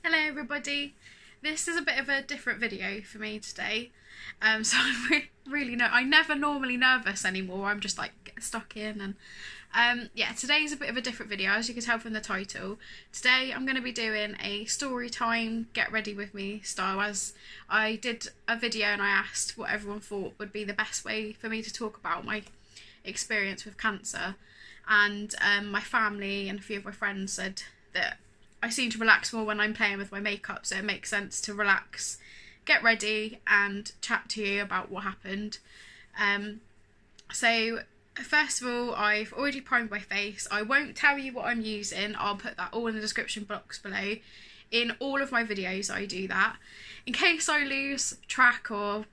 Hello everybody, this is a bit of a different video for me today, so I'm I'm never normally nervous anymore. I'm just like get stuck in, and yeah, today's a bit of a different video, as you can tell from the title. Today I'm going to be doing a story time, get ready with me style, as I did a video and I asked what everyone thought would be the best way for me to talk about my experience with cancer, and my family and a few of my friends said that I seem to relax more when I'm playing with my makeup, so it makes sense to relax, get ready and chat to you about what happened. So first of all, I've already primed my face. I won't tell you what I'm using, I'll put that all in the description box below. In all of my videos I do that. In case I lose track, or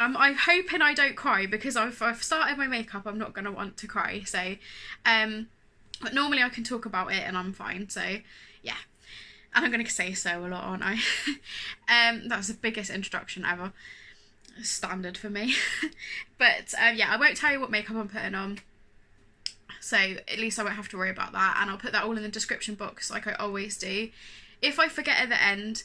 I'm hoping I don't cry, because if I've started my makeup I'm not going to want to cry, so but normally I can talk about it and I'm fine, so yeah. And I'm going to say so a lot, aren't I? That's the biggest introduction ever. Standard for me. But yeah, I won't tell you what makeup I'm putting on, so at least I won't have to worry about that, and I'll put that all in the description box like I always do. If I forget at the end,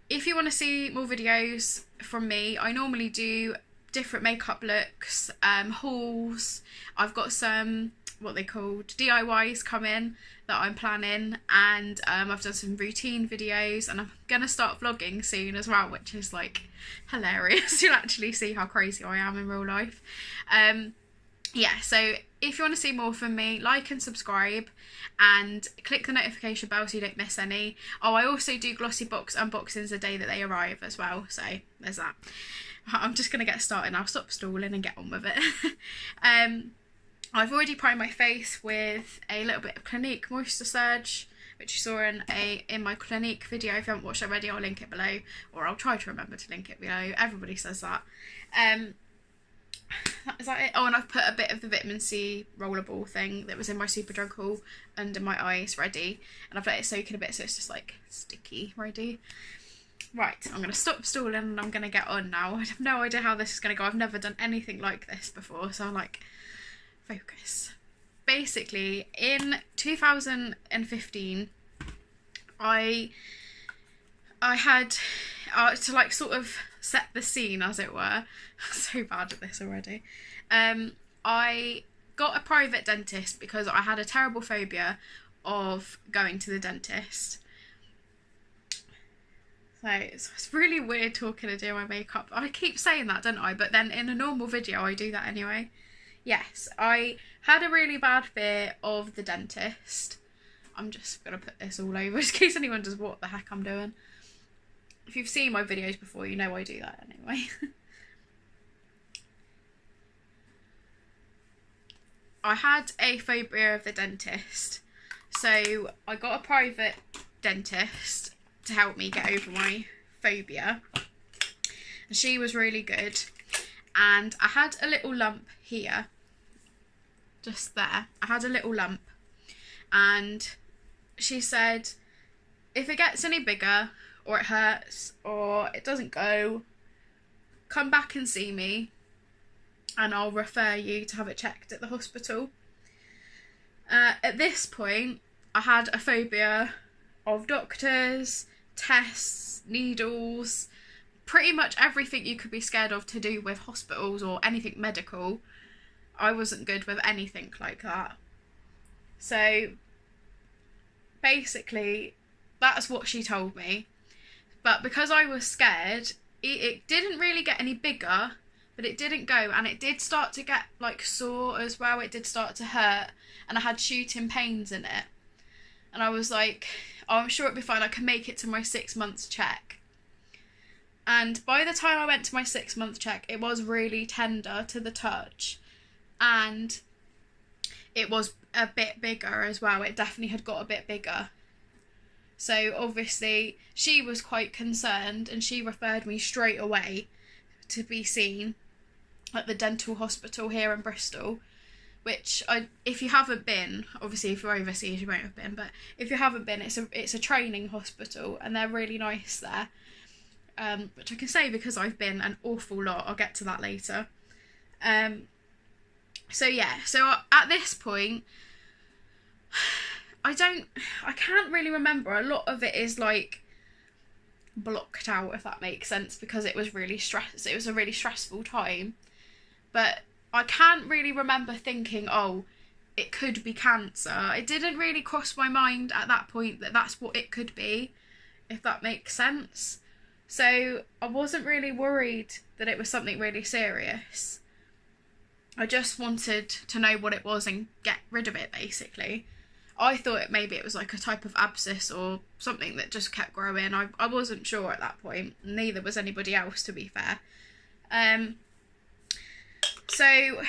if you want to see more videos from me, I normally do different makeup looks, hauls. I've got some what they called DIYs coming that I'm planning, and I've done some routine videos, and I'm gonna start vlogging soon as well, which is like hilarious. You'll actually see how crazy I am in real life. Yeah, so if you want to see more from me, like and subscribe and click the notification bell so you don't miss any. Oh, I also do glossy box unboxings the day that they arrive as well, so there's that. I'm just gonna get started now, stop stalling and get on with it. I've already primed my face with a little bit of Clinique Moisture Surge, which you saw in my Clinique video. If you haven't watched it already, I'll link it below, or I'll try to remember to link it below. Everybody says that. Is that it? Oh, and I've put a bit of the vitamin C rollerball thing that was in my SUPERDRUG haul under my eyes ready, and I've let it soak in a bit so it's just like sticky ready. Right, I'm going to stop stalling and I'm going to get on now. I have no idea how this is going to go. I've never done anything like this before, so I'm like, focus. Basically, in 2015, I had to like sort of set the scene, as it were. I'm so bad at this already. I got a private dentist because I had a terrible phobia of going to the dentist. So it's really weird talking and doing my makeup. I keep saying that, don't I? But then in a normal video I do that anyway. Yes, I had a really bad fear of the dentist. I'm just going to put this all over in case anyone wonders what the heck I'm doing. If you've seen my videos before, you know I do that anyway. I had a phobia of the dentist, so I got a private dentist to help me get over my phobia, and she was really good. And I had a little lump here, just there. I had a little lump, and she said, if it gets any bigger, or it hurts, or it doesn't go, come back and see me, and I'll refer you to have it checked at the hospital. At this point, I had a phobia of doctors, tests, needles, pretty much everything you could be scared of to do with hospitals or anything medical. I wasn't good with anything like that. So basically that's what she told me. But because I was scared, it didn't really get any bigger, but it didn't go, and it did start to get like sore as well. It did start to hurt, and I had shooting pains in it. And I was like, oh, I'm sure it'll be fine, I can make it to my 6 months check. And by the time I went to my 6 month check, it was really tender to the touch, and it was a bit bigger as well. It definitely had got a bit bigger. So obviously she was quite concerned, and she referred me straight away to be seen at the dental hospital here in Bristol, which if you haven't been, obviously if you're overseas you won't have been, but if you haven't been, it's a training hospital, and they're really nice there. Which I can say because I've been an awful lot. I'll get to that later. So yeah, so at this point I can't really remember. A lot of it is like blocked out, if that makes sense, because it was a really stressful time. But I can't really remember thinking, oh, it could be cancer. It didn't really cross my mind at that point that that's what it could be, if that makes sense. So I wasn't really worried that it was something really serious. I just wanted to know what it was and get rid of it, basically. I thought maybe it was like a type of abscess or something that just kept growing. I wasn't sure at that point. Neither was anybody else, to be fair. So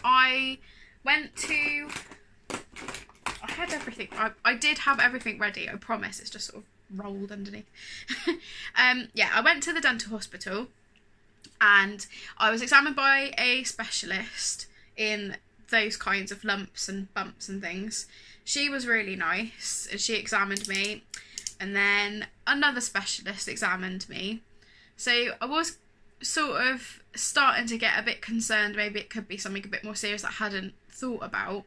I went to... I had everything. I did have everything ready, I promise. It's just sort of rolled underneath. Yeah, I went to the dental hospital and I was examined by a specialist in those kinds of lumps and bumps and things. She was really nice and she examined me, and then another specialist examined me. So I was sort of starting to get a bit concerned. Maybe it could be something a bit more serious that I hadn't thought about.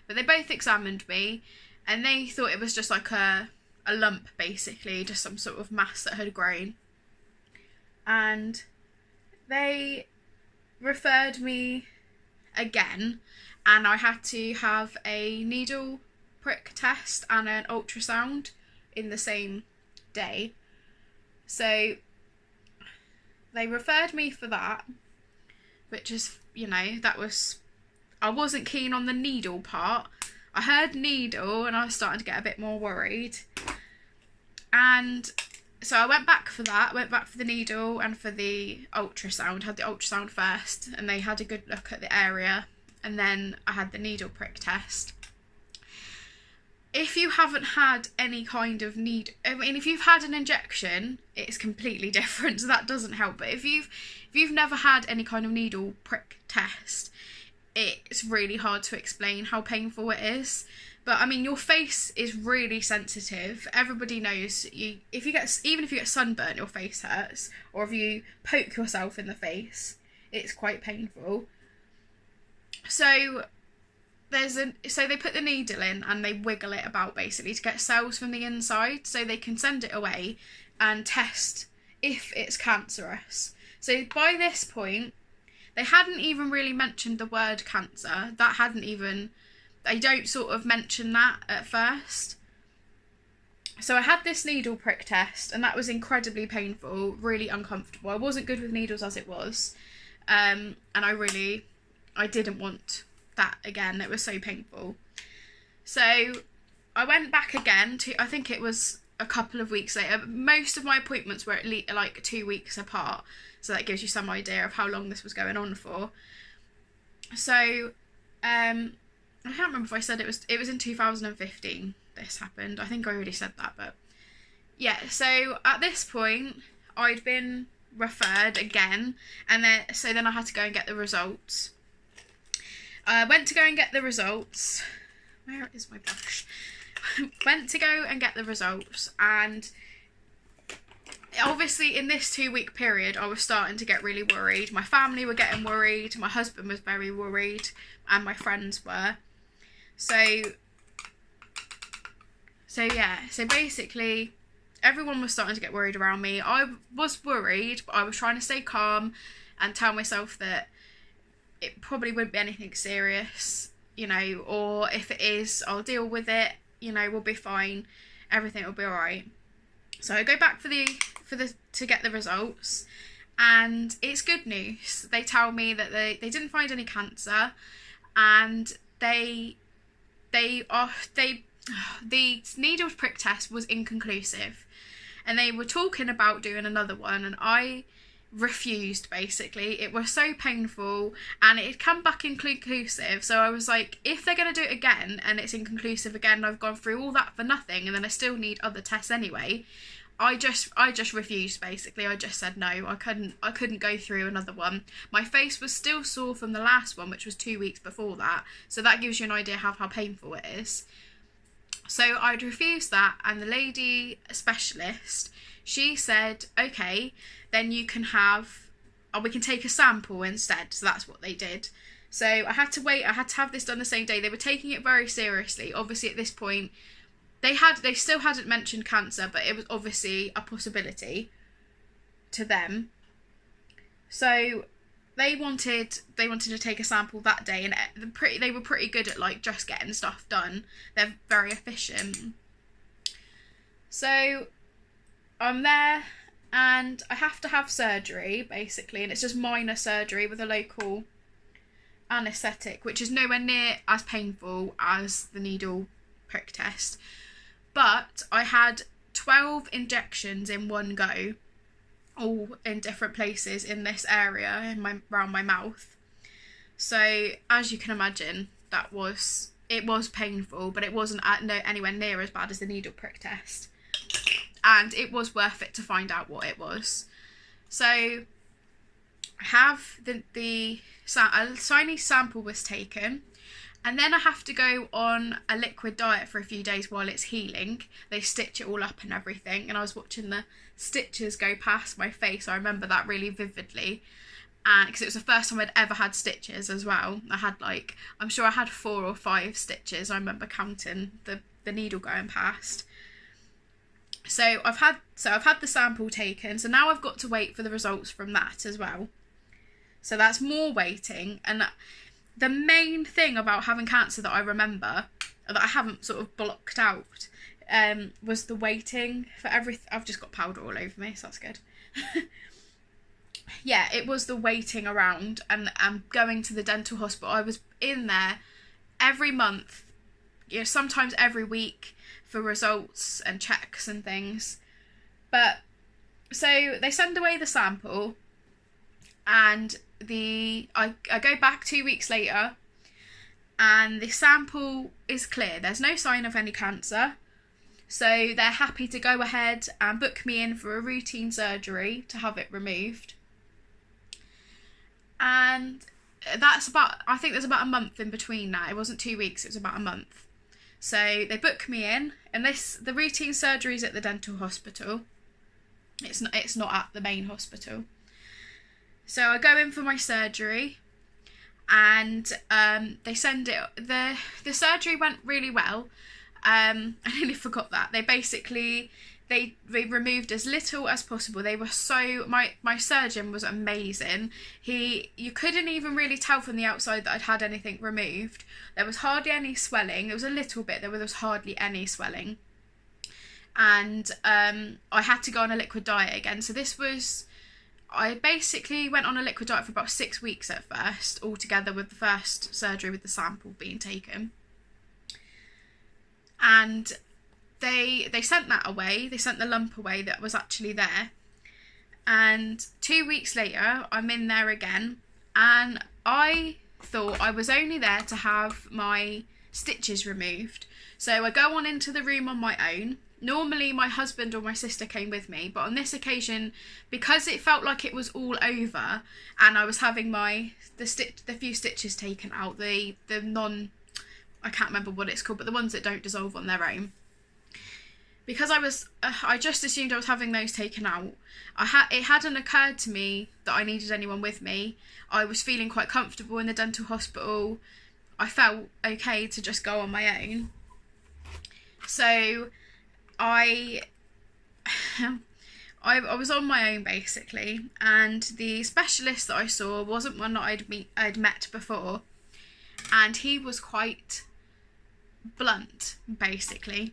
But they both examined me and they thought it was just like a lump, basically, just some sort of mass that had grown. And they referred me again, and I had to have a needle prick test and an ultrasound in the same day. So they referred me for that, which is, you know, I wasn't keen on the needle part. I heard needle and I was starting to get a bit more worried. And so I went back for that, went back for the needle and for the ultrasound. Had the ultrasound first and they had a good look at the area, and then I had the needle prick test. If you haven't had any kind of if you've had an injection, it's completely different, so that doesn't help. But if you've never had any kind of needle prick test, it's really hard to explain how painful it is. But I mean, your face is really sensitive. Everybody knows even if you get sunburn, your face hurts, or if you poke yourself in the face, it's quite painful. So they put the needle in and they wiggle it about, basically, to get cells from the inside so they can send it away and test if it's cancerous. So by this point, they hadn't even really mentioned the word cancer. They don't sort of mention that at first. So I had this needle prick test and that was incredibly painful, really uncomfortable. I wasn't good with needles as it was. And I didn't want that again. It was so painful. So I went back again I think it was a couple of weeks later. Most of my appointments were at least like 2 weeks apart. So that gives you some idea of how long this was going on for. So, I can't remember if I said it was in 2015 this happened. I think I already said that, but yeah. So at this point, I'd been referred again, and then I had to go and get the results. I went to go and get the results. Where is my brush? Went to go and get the results, and obviously in this 2-week period I was starting to get really worried. My family were getting worried, my husband was very worried, and my friends were. So basically everyone was starting to get worried around me. I was worried, but I was trying to stay calm and tell myself that it probably wouldn't be anything serious, you know, or if it is, I'll deal with it, you know, we'll be fine, everything will be alright. So I go back to get the results, and it's good news. They tell me that they didn't find any cancer, and the needle prick test was inconclusive, and they were talking about doing another one, and I refused. Basically, it was so painful and it had come back inconclusive. So I was like, if they're going to do it again and it's inconclusive again, I've gone through all that for nothing, and then I still need other tests anyway. I just refused. Basically, I just said no. I couldn't go through another one. My face was still sore from the last one, which was 2 weeks before that, so that gives you an idea of how painful it is. So I'd refused that, and the lady specialist, she said, okay, then you can we can take a sample instead. So that's what they did. So I had to wait. I had to have this done the same day. They were taking it very seriously. Obviously at this point, they still hadn't mentioned cancer, but it was obviously a possibility to them. So they wanted to take a sample that day, and they were pretty good at like just getting stuff done. They're very efficient. So I'm there, and I have to have surgery basically, and it's just minor surgery with a local anaesthetic, which is nowhere near as painful as the needle prick test. But I had 12 injections in one go, all in different places in this area around my mouth. So as you can imagine, it was painful, but it wasn't anywhere near as bad as the needle prick test, and it was worth it to find out what it was. So I have a tiny sample was taken, and then I have to go on a liquid diet for a few days while it's healing. They stitch it all up and everything, and I was watching the stitches go past my face. I remember that really vividly, and because it was the first time I'd ever had stitches as well. I had I'm sure I had 4 or 5 stitches. I remember counting the needle going past. So I've had the sample taken, so now I've got to wait for the results from that as well. So that's more waiting. And the main thing about having cancer that I remember, that I haven't sort of blocked out, was the waiting for everything. I've just got powder all over me, so that's good. Yeah, it was the waiting around and going to the dental hospital. I was in there every month, sometimes every week, for results and checks and things. But so they send away the sample, and I go back 2 weeks later, and the sample is clear. There's no sign of any cancer, so they're happy to go ahead and book me in for a routine surgery to have it removed. And I think there's about a month in between that. It wasn't 2 weeks, it was about a month. So they book me in, and the routine surgery is at the dental hospital. It's not at the main hospital. So I go in for my surgery, and they send it. The surgery went really well. I nearly forgot that. They removed as little as possible. They were my surgeon was amazing. You couldn't even really tell from the outside that I'd had anything removed. There was hardly any swelling. There was a little bit. There was hardly any swelling. And I had to go on a liquid diet again. So I basically went on a liquid diet for about 6 weeks at first, all together with the first surgery with the sample being taken. And they sent that away. They sent the lump away that was actually there. And 2 weeks later, I'm in there again, and I thought I was only there to have my stitches removed. So I go on into the room on my own. Normally my husband or my sister came with me, but on this occasion, because it felt like it was all over and I was having the few stitches taken out, I can't remember what it's called, but the ones that don't dissolve on their own. Because I just assumed I was having those taken out. It hadn't occurred to me that I needed anyone with me. I was feeling quite comfortable in the dental hospital. I felt okay to just go on my own. So I was on my own basically, and the specialist that I saw wasn't one that I'd met before, and he was quite blunt basically.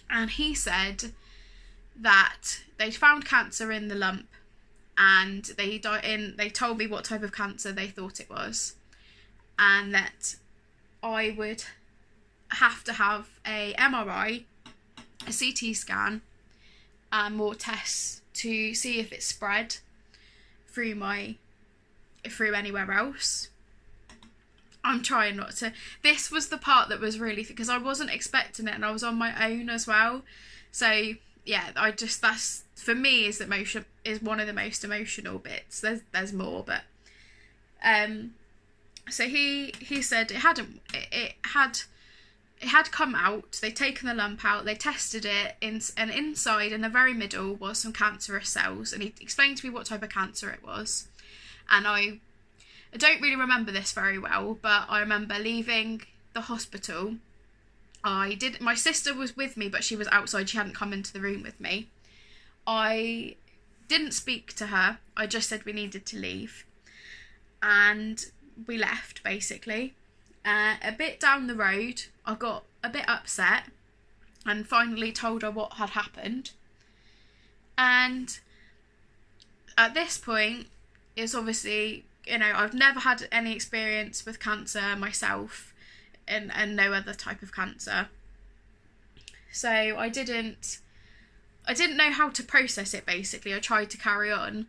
And he said that they'd found cancer in the lump, and they told me what type of cancer they thought it was, and that I would have to have a MRI, a CT scan, and more tests to see if it spread through anywhere else. I'm trying not to. This was the part that was really, because I wasn't expecting it, and I was on my own as well. So yeah, that's for me is one of the most emotional bits. There's more, but so he said it had come out. They'd taken the lump out. They tested it and inside in the very middle was some cancerous cells, and he explained to me what type of cancer it was, and I I don't really remember this very well, but I remember leaving the hospital. My sister was with me, but she was outside. She hadn't come into the room with me. I didn't speak to her. I just said we needed to leave. And we left, basically. A bit down the road, I got a bit upset and finally told her what had happened. And at this point, it's obviously, you know, I've never had any experience with cancer myself, and no other type of cancer. So I didn't know how to process it, basically. I tried to carry on,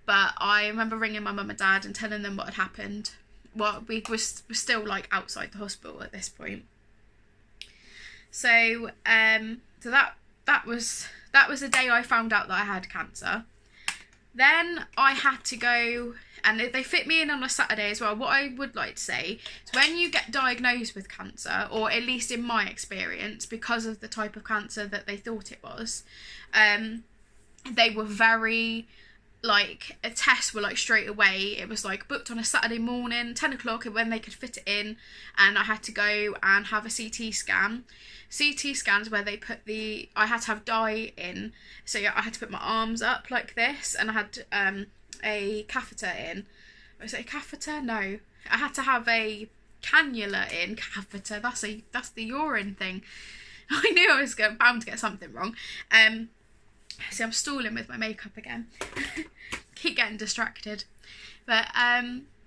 but I remember ringing my mum and dad and telling them what had happened. Well, we were still like outside the hospital at this point. So that was the day I found out that I had cancer. Then I had to go, and they fit me in on a Saturday as well. What I would like to say is, when you get diagnosed with cancer, or at least in my experience, because of the type of cancer that they thought it was, they were very, like, a test were like straight away. It was like booked on a Saturday morning, 10 o'clock, when they could fit it in, and I had to go and have a CT scan. CT scans where they put I had to have dye in, so yeah, I had to put my arms up like this, and I had a catheter in. Was it a catheter? No, I had to have a cannula in. Catheter, that's the urine thing. I knew I was bound to get something wrong. See, I'm stalling with my makeup again. Keep getting distracted. But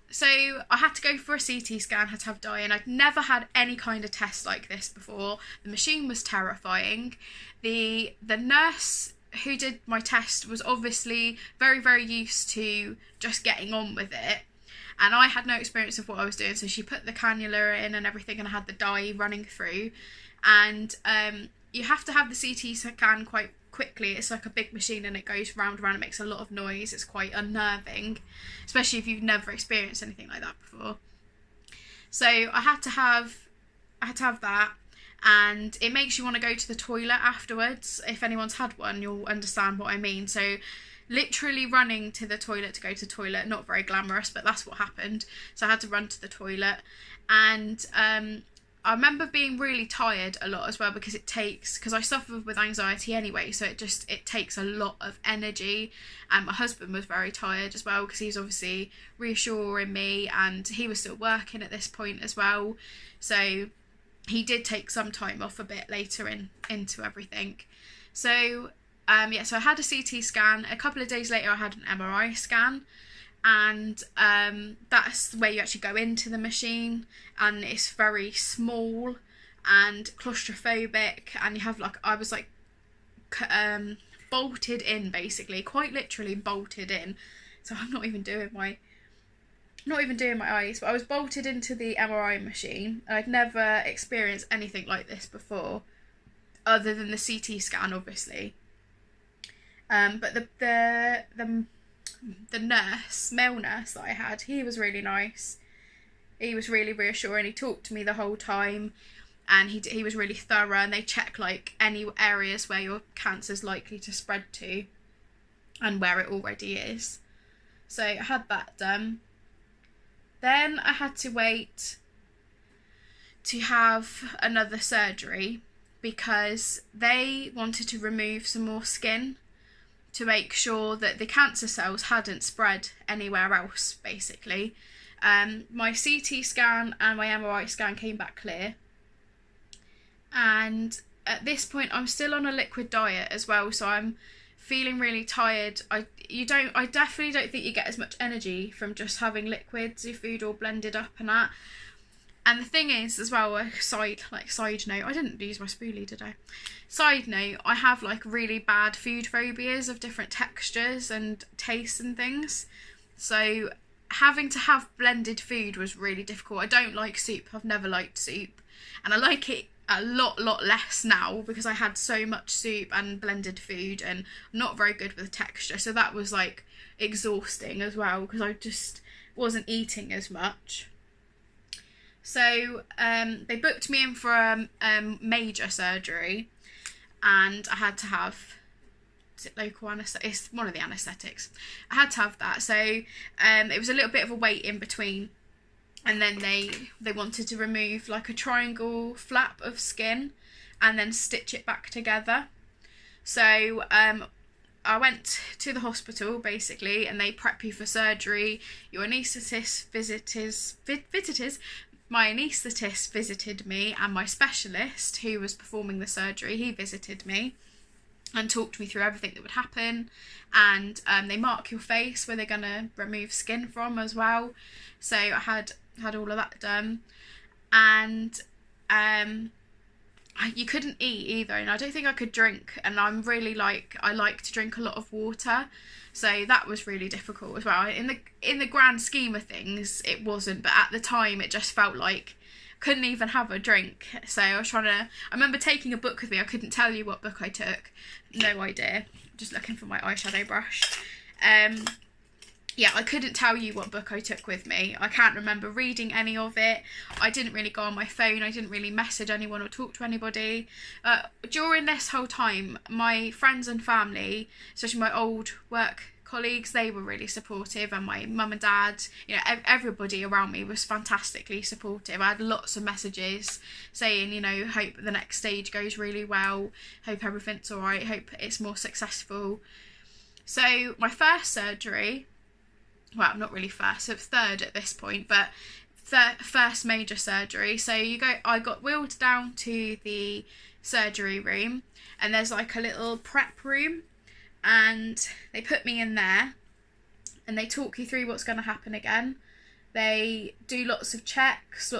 so I had to go for a CT scan, had to have dye, and I'd never had any kind of test like this before. The machine was terrifying. The nurse who did my test was obviously very, very used to just getting on with it, and I had no experience of what I was doing, so she put the cannula in and everything, and I had the dye running through. And you have to have the CT scan quite quickly. It's like a big machine, and it goes round and round. It makes a lot of noise. It's quite unnerving, especially if you've never experienced anything like that before. So I had to have that, and it makes you want to go to the toilet afterwards. If anyone's had one, you'll understand what I mean. So literally running to the toilet to go to the toilet, not very glamorous, but that's what happened. So I had to run to the toilet, and I remember being really tired a lot as well, because I suffer with anxiety anyway, so it takes a lot of energy. And my husband was very tired as well, because he's obviously reassuring me, and he was still working at this point as well, so he did take some time off a bit later into everything. So yeah, so I had a CT scan. A couple of days later I had an MRI scan, and that's where you actually go into the machine, and it's very small and claustrophobic, and you have I was bolted in, basically, quite literally bolted in. So I'm not even doing my eyes, but I was bolted into the MRI machine. I'd never experienced anything like this before, other than the CT scan, obviously. But the male nurse that I had, he was really nice. He was really reassuring. He talked to me the whole time, and he was really thorough, and they check like any areas where your cancer's likely to spread to and where it already is. So I had that done. Then I had to wait to have another surgery, because they wanted to remove some more skin to make sure that the cancer cells hadn't spread anywhere else, basically. My CT scan and my MRI scan came back clear, and at this point I'm still on a liquid diet as well, so I'm feeling really tired. I definitely don't think you get as much energy from just having liquids, your food all blended up and that. And the thing is as well, a side note, I didn't use my spoolie, did I? Side note, I have like really bad food phobias of different textures and tastes and things. So having to have blended food was really difficult. I don't like soup. I've never liked soup. And I like it a lot less now, because I had so much soup and blended food, and I'm not very good with the texture. So that was like exhausting as well, because I just wasn't eating as much. So they booked me in for a major surgery, and I had to have local anaesthetic. It's one of the anaesthetics. I had to have that. So it was a little bit of a wait in between. And then they wanted to remove like a triangle flap of skin and then stitch it back together. So I went to the hospital basically, and they prep you for surgery. Your anaesthetist my anaesthetist visited me, and my specialist who was performing the surgery, he visited me and talked me through everything that would happen. And they mark your face where they're gonna remove skin from as well. So I had all of that done, and you couldn't eat either, and I don't think I could drink, and I like to drink a lot of water, so that was really difficult as well. In the grand scheme of things it wasn't, but at the time it just felt like I couldn't even have a drink. So I remember taking a book with me. I couldn't tell you what book I took, no idea, just looking for my eyeshadow brush. Yeah, I couldn't tell you what book I took with me. I can't remember reading any of it. I didn't really go on my phone. I didn't really message anyone or talk to anybody. During this whole time, my friends and family, especially my old work colleagues, they were really supportive, and my mum and dad, you know, everybody around me was fantastically supportive. I had lots of messages saying, you know, hope the next stage goes really well, hope everything's all right, hope it's more successful. So my first surgery, well, not really first, it was third at this point, but first major surgery. So I got wheeled down to the surgery room, and there's like a little prep room, and they put me in there and they talk you through what's going to happen again. They do lots of checks.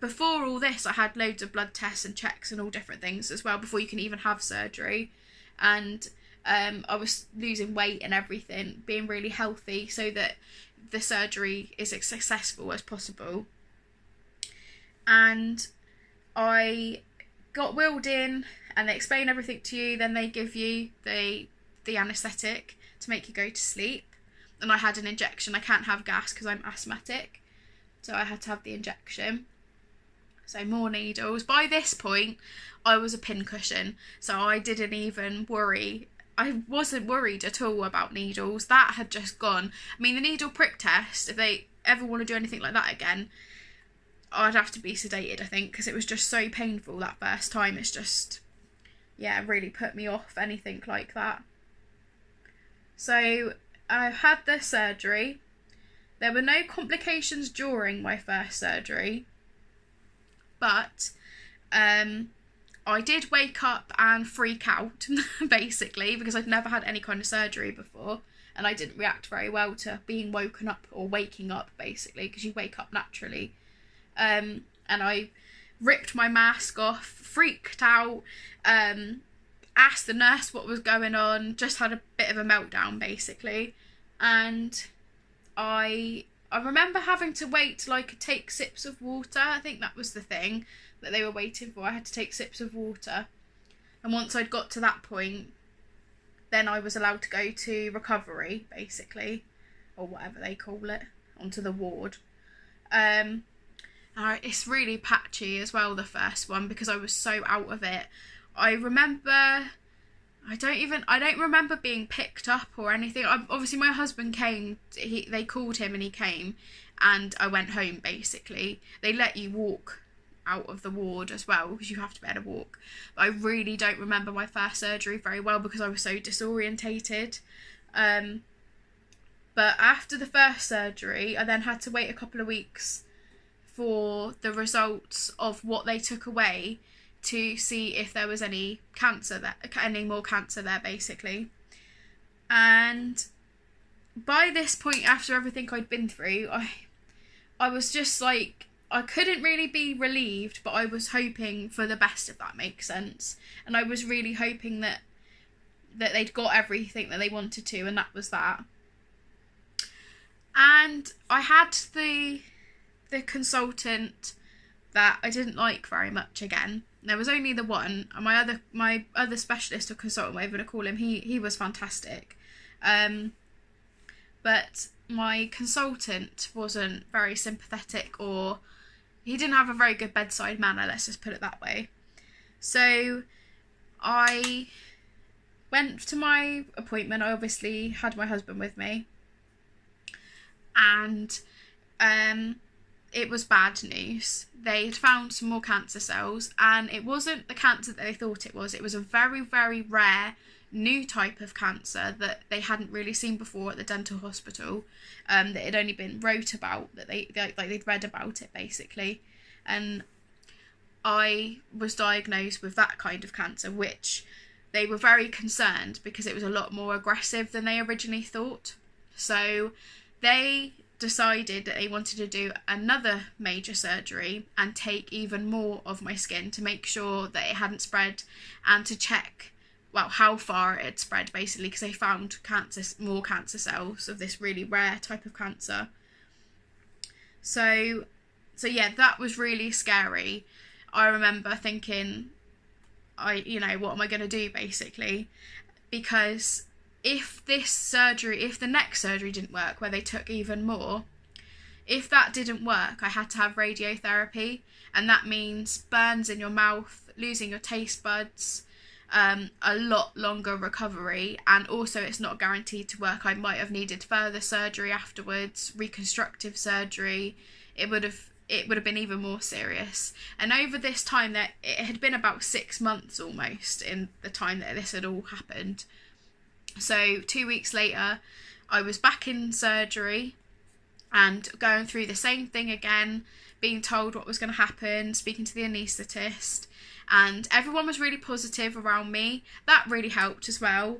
Before all this, I had loads of blood tests and checks and all different things as well before you can even have surgery. And I was losing weight and everything, being really healthy so that the surgery is as successful as possible. And I got wheeled in, and they explain everything to you. Then they give you the anaesthetic to make you go to sleep. And I had an injection. I can't have gas because I'm asthmatic, so I had to have the injection. So more needles. By this point, I was a pincushion, so I didn't even worry. I wasn't worried at all about needles. That had just gone. I mean, the needle prick test, if they ever want to do anything like that again, I'd have to be sedated, I think, because it was just so painful that first time. It's just, yeah, really put me off anything like that. So I had the surgery. There were no complications during my first surgery, but I did wake up and freak out, basically, because I'd never had any kind of surgery before, and I didn't react very well to being woken up, or waking up, basically, because you wake up naturally. And I ripped my mask off, freaked out, asked the nurse what was going on, just had a bit of a meltdown, basically. And I remember having to wait, like, take sips of water. I think that was the thing that they were waiting for. I had to take sips of water, and once I'd got to that point, then I was allowed to go to recovery, basically, or whatever they call it, onto the ward. It's really patchy as well, the first one, because I was so out of it. I don't remember being picked up or anything. Obviously my husband came, they called him and he came, and I went home, basically. They let you walk out of the ward as well, because you have to be able to walk. But I really don't remember my first surgery very well because I was so disorientated. But after the first surgery, I then had to wait a couple of weeks for the results of what they took away to see if there was any cancer there, any more cancer there, basically. And by this point, after everything I'd been through, I was just like, I couldn't really be relieved, but I was hoping for the best, if that makes sense. And I was really hoping that they'd got everything that they wanted to, and that was that. And I had the consultant that I didn't like very much again. There was only the one. My other specialist or consultant, whatever you want to call him, he was fantastic. But my consultant wasn't very sympathetic, or he didn't have a very good bedside manner, let's just put it that way. So went to my appointment. I obviously had my husband with me, and it was bad news. They had found some more cancer cells, and it wasn't the cancer that they thought it was. It was a very, very rare new type of cancer that they hadn't really seen before at the dental hospital, that had only been wrote about, that they'd read about it basically. And I was diagnosed with that kind of cancer, which they were very concerned because it was a lot more aggressive than they originally thought. So they decided that they wanted to do another major surgery and take even more of my skin to make sure that it hadn't spread, and to check, well, how far it had spread basically, because they found more cancer cells of this really rare type of cancer. So yeah, that was really scary. I remember thinking, what am I going to do basically? Because if the next surgery didn't work, where they took even more, if that didn't work, I had to have radiotherapy, and that means burns in your mouth, losing your taste buds, a lot longer recovery, and also it's not guaranteed to work. I might have needed further surgery afterwards, reconstructive surgery. It would have been even more serious. And over this time, that it had been about 6 months almost in the time that this had all happened. So 2 weeks later, I was back in surgery and going through the same thing again, being told what was going to happen, speaking to the anaesthetist, and everyone was really positive around me. That really helped as well.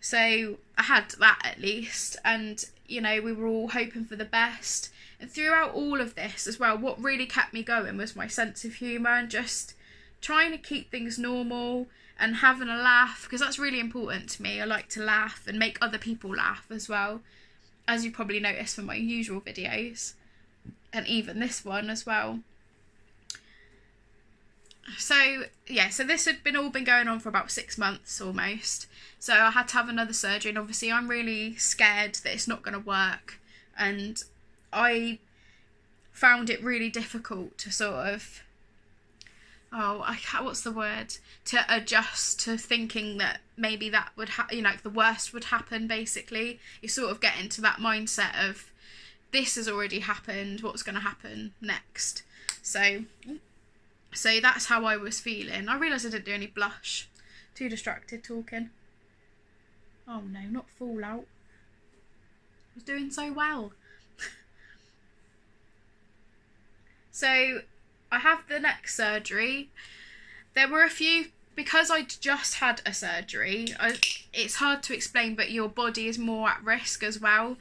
So I had that at least, and we were all hoping for the best. And throughout all of this as well, what really kept me going was my sense of humour and just trying to keep things normal and having a laugh, because that's really important to me. I like to laugh and make other people laugh as well, as you probably noticed from my usual videos, and even this one as well. So yeah, so this had all been going on for about 6 months almost. So I had to have another surgery, and obviously I'm really scared that it's not going to work, and I found it really difficult to sort of, what's the word? To adjust to thinking that maybe that would the worst would happen basically. You sort of get into that mindset of, this has already happened, what's going to happen next? So that's how I was feeling. I realised I didn't do any blush. Too distracted talking. Oh no, not fallout. I was doing so well. So I have the next surgery. There were a few, because I'd just had a surgery, it's hard to explain, but your body is more at risk as well.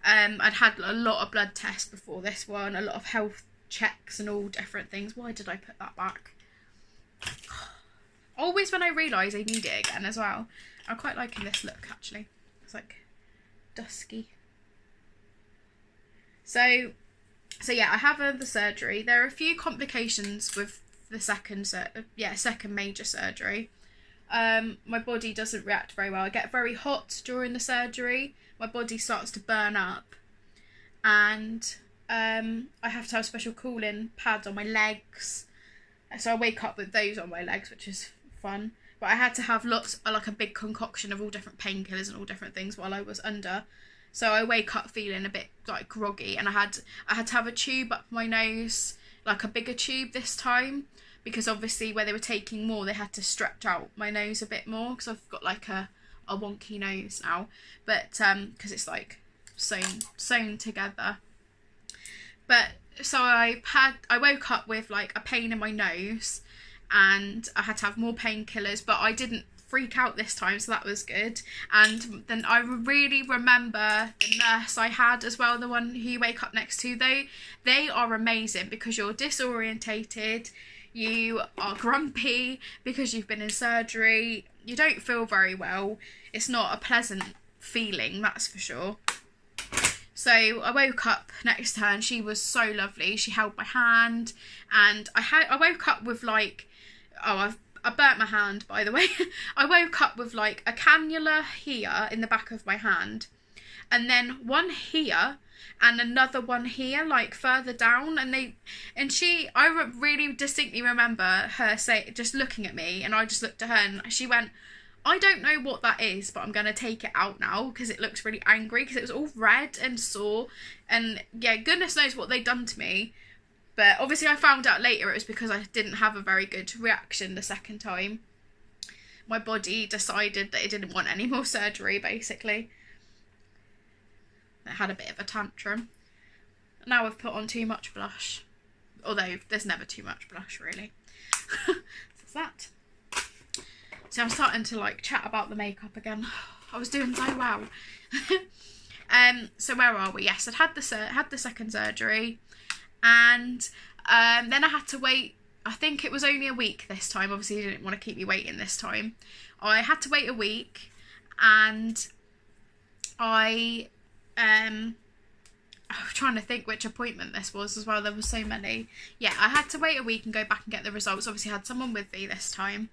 I'd had a lot of blood tests before this one, a lot of health checks and all different things. Why did I put that back? Always when I realise I need it again as well. I'm quite liking this look actually. It's like dusky. So yeah, I have the surgery. There are a few complications with the second major surgery. My body doesn't react very well. I get very hot during the surgery. My body starts to burn up, and I have to have special cooling pads on my legs. So I wake up with those on my legs, which is fun. But I had to have like a big concoction of all different painkillers and all different things while I was under. So I wake up feeling a bit like groggy, and I had to have a tube up my nose, like a bigger tube this time, because obviously where they were taking more, they had to stretch out my nose a bit more, because I've got like a wonky nose now, but because it's like sewn together. But so I woke up with like a pain in my nose, and I had to have more painkillers, but I didn't freak out this time, so that was good. And then I really remember the nurse I had as well, the one who you wake up next to. They are amazing, because you're disorientated, you are grumpy because you've been in surgery, you don't feel very well. It's not a pleasant feeling, that's for sure. So I woke up next to her, and she was so lovely. She held my hand, and I woke up with like, I burnt my hand, by the way. I woke up with like a cannula here in the back of my hand, and then one here and another one here, like further down. I really distinctly remember her just looking at me, and I just looked at her, and she went, I don't know what that is, but I'm going to take it out now because it looks really angry because it was all red and sore. And yeah, goodness knows what they'd done to me. But obviously I found out later it was because I didn't have a very good reaction the second time. My body decided that it didn't want any more surgery, basically. It had a bit of a tantrum. Now I've put on too much blush. Although there's never too much blush, really. So that's that. So I'm starting to like chat about the makeup again. I was doing so well. So where are we? Yes, I'd had the second surgery, and then I had to wait. I think it was only a week this time. Obviously, he didn't want to keep me waiting this time. I had to wait a week, and I'm trying to think which appointment this was as well. There were so many. Yeah, I had to wait a week and go back and get the results. Obviously, I had someone with me this time,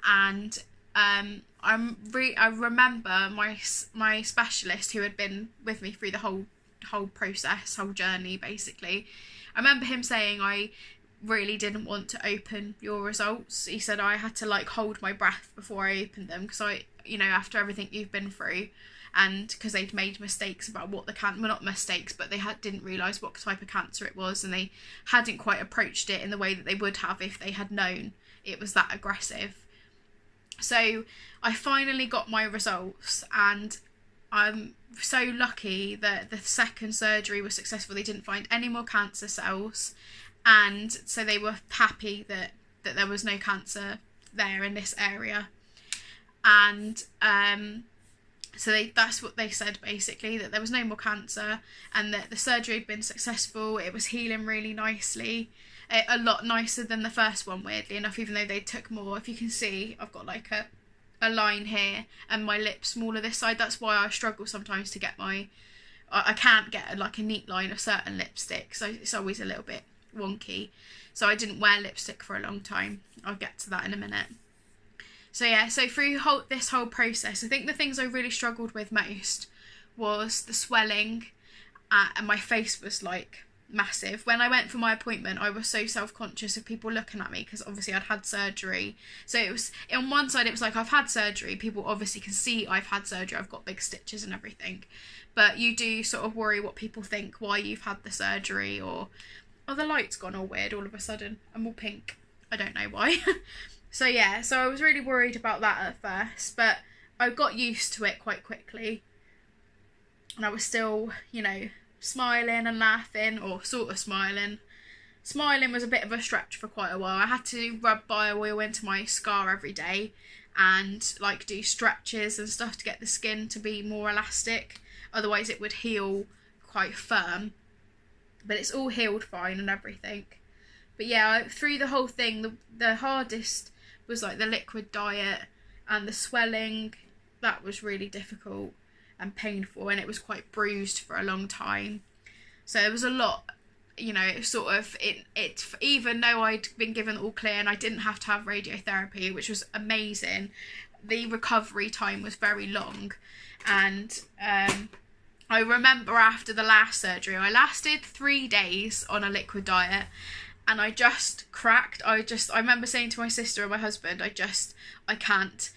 and I remember my specialist who had been with me through the whole process, whole journey, basically. I remember him saying, I really didn't want to open your results. He said I had to like hold my breath before I opened them because after everything you've been through, and because they'd made mistakes about what the cancer, well, not mistakes, but they didn't realise what type of cancer it was, and they hadn't quite approached it in the way that they would have if they had known it was that aggressive. So I finally got my results, and I'm so lucky that the second surgery was successful. They didn't find any more cancer cells, and so they were happy that there was no cancer there in this area. And so that's what they said, basically, that there was no more cancer and that the surgery had been successful. It was healing really nicely, a lot nicer than the first one, weirdly enough, even though they took more. If you can see, I've got like a line here and my lips smaller this side. That's why I struggle sometimes to get I can't get like a neat line of certain lipstick, so it's always a little bit wonky. So I didn't wear lipstick for a long time. I'll get to that in a minute. So yeah, so through this whole process, I think the things I really struggled with most was the swelling, and my face was like massive. When I went for my appointment, I was so self-conscious of people looking at me because obviously I'd had surgery. So it was, on one side it was like, I've had surgery, people obviously can see I've had surgery, I've got big stitches and everything, but you do sort of worry what people think, why you've had the surgery, or oh, the light's gone all weird all of a sudden, I'm all pink, I don't know why. So yeah, so I was really worried about that at first, but I got used to it quite quickly. And I was still, smiling and laughing, or sort of smiling. Smiling was a bit of a stretch for quite a while. I had to rub bio oil into my scar every day and like do stretches and stuff to get the skin to be more elastic. Otherwise it would heal quite firm. But it's all healed fine and everything. But yeah, through the whole thing, the hardest was like the liquid diet and the swelling. That was really difficult and painful, and it was quite bruised for a long time. So it was a lot, sort of, it even though I'd been given all clear and I didn't have to have radiotherapy, which was amazing, the recovery time was very long. And I remember after the last surgery, I lasted 3 days on a liquid diet, and I just cracked. I remember saying to my sister and my husband, I can't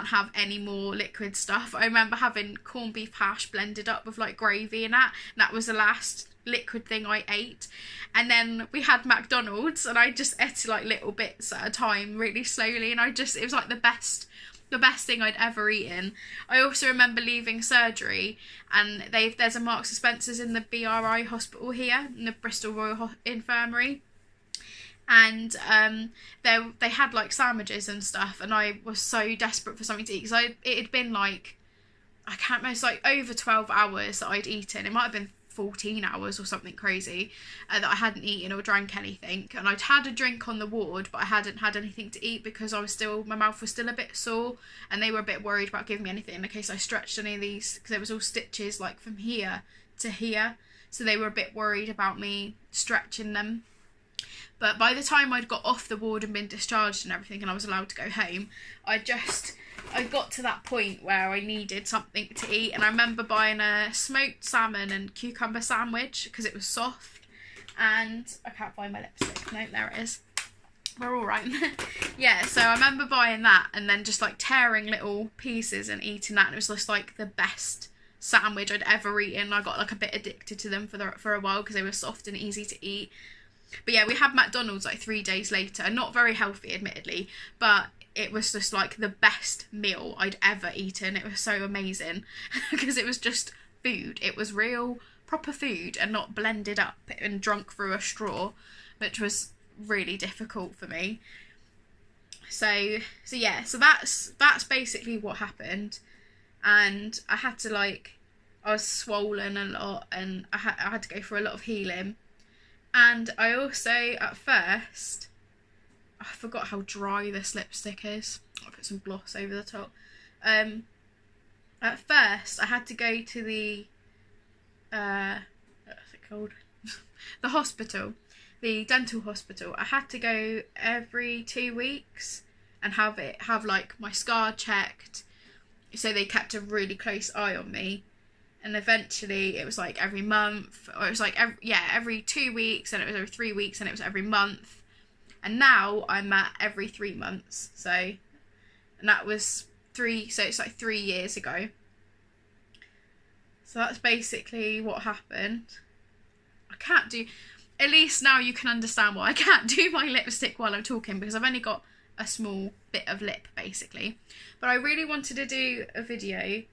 have any more liquid stuff. I remember having corned beef hash blended up with like gravy and that was the last liquid thing I ate. And then we had McDonald's, and I just ate like little bits at a time, really slowly, and it was like the best thing I'd ever eaten. I also remember leaving surgery, and there's a Marks and Spencer's in the BRI hospital here, in the Bristol Royal Infirmary. And they had like sandwiches and stuff, and I was so desperate for something to eat because it had been like, I can't remember, it's like over 12 hours that I'd eaten. It might have been 14 hours or something crazy that I hadn't eaten or drank anything. And I'd had a drink on the ward, but I hadn't had anything to eat because my mouth was still a bit sore, and they were a bit worried about giving me anything in case I stretched any of these, because there was all stitches like from here to here, so they were a bit worried about me stretching them. But by the time I'd got off the ward and been discharged and everything, and I was allowed to go home, I got to that point where I needed something to eat. And I remember buying a smoked salmon and cucumber sandwich because it was soft. And I can't find my lipstick. No, there it is. we're all right. Yeah, so I remember buying that and then just like tearing little pieces and eating that, and it was just like the best sandwich I'd ever eaten. I got like a bit addicted to them for a while because they were soft and easy to eat. But yeah, we had McDonald's like 3 days later. Not very healthy, admittedly, but it was just like the best meal I'd ever eaten. It was so amazing because it was just food. It was real proper food and not blended up and drunk through a straw, which was really difficult for me. So yeah, so that's basically what happened. And I had to like, I was swollen a lot, and I had to go for a lot of healing. And I also, at first, I forgot how dry this lipstick is. I'll put some gloss over the top. At first, I had to go to the, what's it called? The hospital, the dental hospital. I had to go every 2 weeks and have like my scar checked. So they kept a really close eye on me. And eventually it was like every month, or it was like every 2 weeks, and it was every 3 weeks, and it was every month. And now I'm at every 3 months. So, and that was it's like 3 years ago. So that's basically what happened. I can't do, at least now you can understand why I can't do my lipstick while I'm talking, because I've only got a small bit of lip basically. But I really wanted to do a video.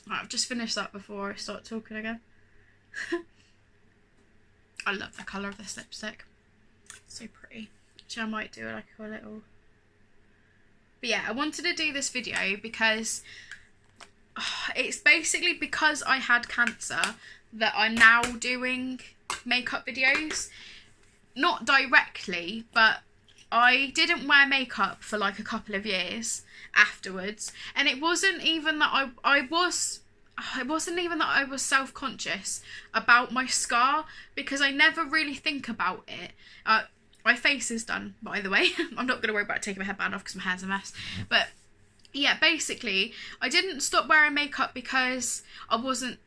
Right, I've just finished that before I start talking again. I love the colour of this lipstick. It's so pretty. Actually, I might do like a little... But yeah, I wanted to do this video because it's basically because I had cancer that I'm now doing makeup videos. Not directly, but I didn't wear makeup for like a couple of years afterwards, and it wasn't even that I wasn't even that I was self-conscious about my scar, because I never really think about it. My face is done, by the way. I'm not going to worry about taking my headband off because my hair's a mess. But yeah, basically, I didn't stop wearing makeup because I wanted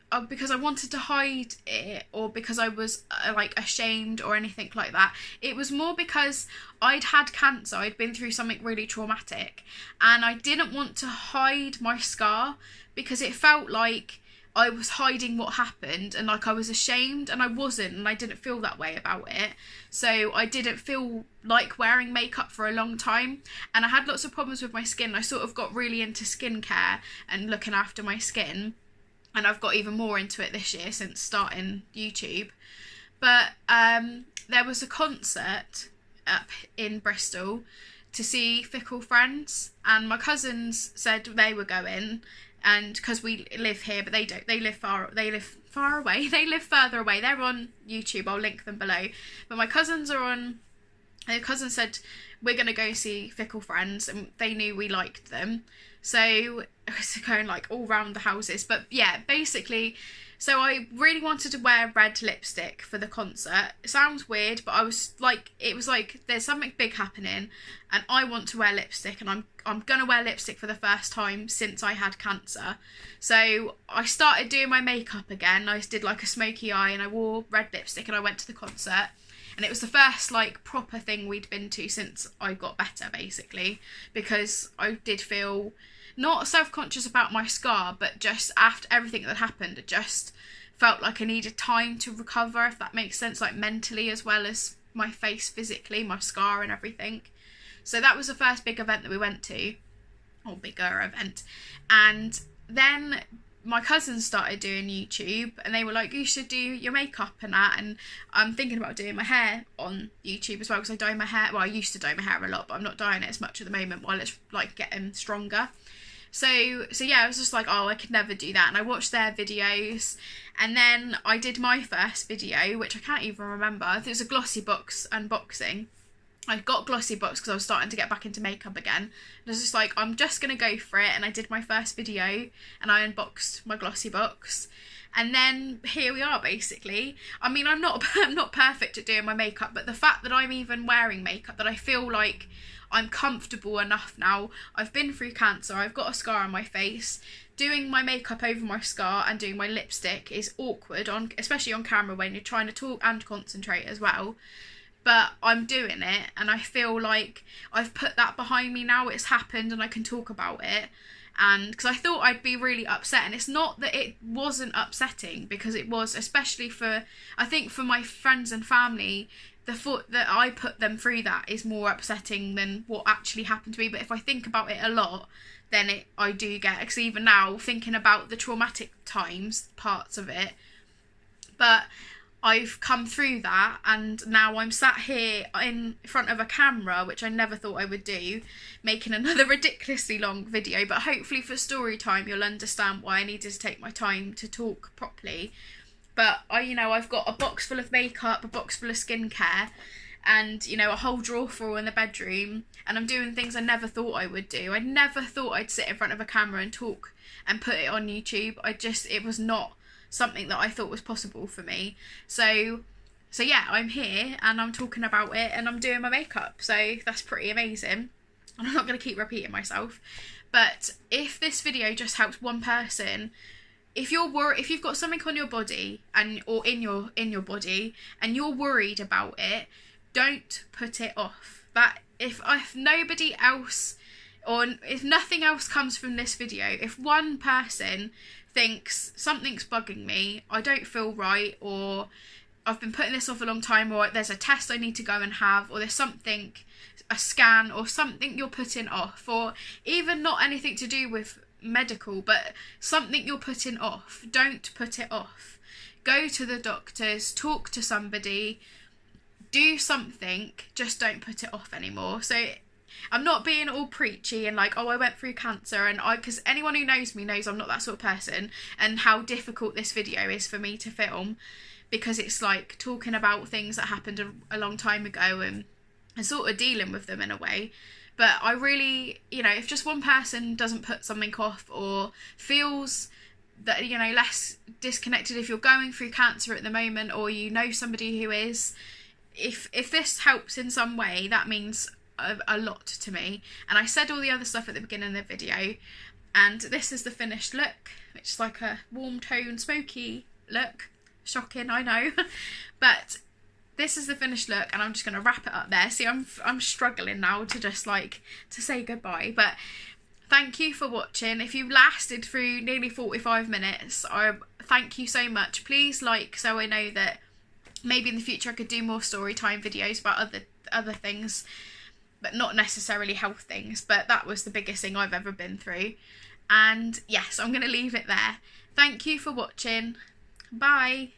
to hide it, or because I was like ashamed or anything like that. It was more because I'd had cancer. I'd been through something really traumatic, and I didn't want to hide my scar because it felt like I was hiding what happened, and like I was ashamed, and I wasn't, and I didn't feel that way about it. So I didn't feel like wearing makeup for a long time, and I had lots of problems with my skin. I sort of got really into skincare and looking after my skin, and I've got even more into it this year since starting YouTube. But there was a concert up in Bristol to see Fickle Friends, and my cousins said they were going. And because we live here, but they don't, they live far away, they live further away. They're on YouTube, I'll link them below. But my cousins are on, their cousin said, we're going to go see Fickle Friends, and they knew we liked them. So it was going like all round the houses. But yeah, basically, so I really wanted to wear red lipstick for the concert. It sounds weird, but I was like, it was like, there's something big happening and I want to wear lipstick, and I'm going to wear lipstick for the first time since I had cancer. So I started doing my makeup again. I did like a smoky eye and I wore red lipstick, and I went to the concert. And it was the first like proper thing we'd been to since I got better, basically, because I did feel not self-conscious about my scar, but just after everything that happened, it just felt like I needed time to recover, if that makes sense, like mentally as well as my face physically, my scar and everything. So that was the first big event that we went to, or bigger event. And then my cousins started doing YouTube, and they were like, you should do your makeup and that. And I'm thinking about doing my hair on YouTube as well, because I dye my hair, well, I used to dye my hair a lot, but I'm not dyeing it as much at the moment while it's like getting stronger. So yeah, I was just like, oh, I could never do that. And I watched their videos, and then I did my first video, which I can't even remember. I think it was a glossy box unboxing. I got glossy box because I was starting to get back into makeup again. And I was just like, I'm just going to go for it. And I did my first video, and I unboxed my glossy box. And then here we are, basically. I mean, I'm not perfect at doing my makeup, but the fact that I'm even wearing makeup, that I feel like I'm comfortable enough now. I've been through cancer, I've got a scar on my face. Doing my makeup over my scar and doing my lipstick is awkward, especially on camera when you're trying to talk and concentrate as well. But I'm doing it, and I feel like I've put that behind me now. It's happened and I can talk about it. And because I thought I'd be really upset, and it's not that it wasn't upsetting, because it was, especially for, I think for my friends and family, the thought that I put them through that is more upsetting than what actually happened to me. But if I think about it a lot, then I do get, because even now, thinking about the traumatic parts of it, but I've come through that, and now I'm sat here in front of a camera, which I never thought I would do, making another ridiculously long video. But hopefully for story time you'll understand why I needed to take my time to talk properly. But I've got a box full of makeup, a box full of skincare, and a whole drawer full in the bedroom, and I'm doing things I never thought I would do. I never thought I'd sit in front of a camera and talk and put it on YouTube. It was not something that I thought was possible for me. So yeah, I'm here and I'm talking about it and I'm doing my makeup, so that's pretty amazing. And I'm not going to keep repeating myself, but if this video just helps one person, if you've got something on your body or in your body and you're worried about it, don't put it off. That if nobody else, or if nothing else comes from this video, if one person thinks something's bugging me, I don't feel right, or I've been putting this off a long time, or there's a test I need to go and have, or there's something, a scan or something you're putting off, or even not anything to do with medical, but something you're putting off, don't put it off. Go to the doctors, talk to somebody, do something, just don't put it off anymore. So I'm not being all preachy and like, oh, I went through cancer, and because anyone who knows me knows I'm not that sort of person, and how difficult this video is for me to film, because it's like talking about things that happened a long time ago and sort of dealing with them in a way. But I really, if just one person doesn't put something off or feels that, less disconnected, if you're going through cancer at the moment, or somebody who is, if this helps in some way, that means a lot to me. And I said all the other stuff at the beginning of the video, and this is the finished look, which is like a warm tone smoky look. Shocking, I know. But this is the finished look, and I'm just going to wrap it up there. See, I'm struggling now to just to say goodbye. But thank you for watching. If you lasted through nearly 45 minutes, I thank you so much. Please so I know that maybe in the future I could do more story time videos about other things, but not necessarily health things. But that was the biggest thing I've ever been through. And yes, I'm going to leave it there. Thank you for watching. Bye.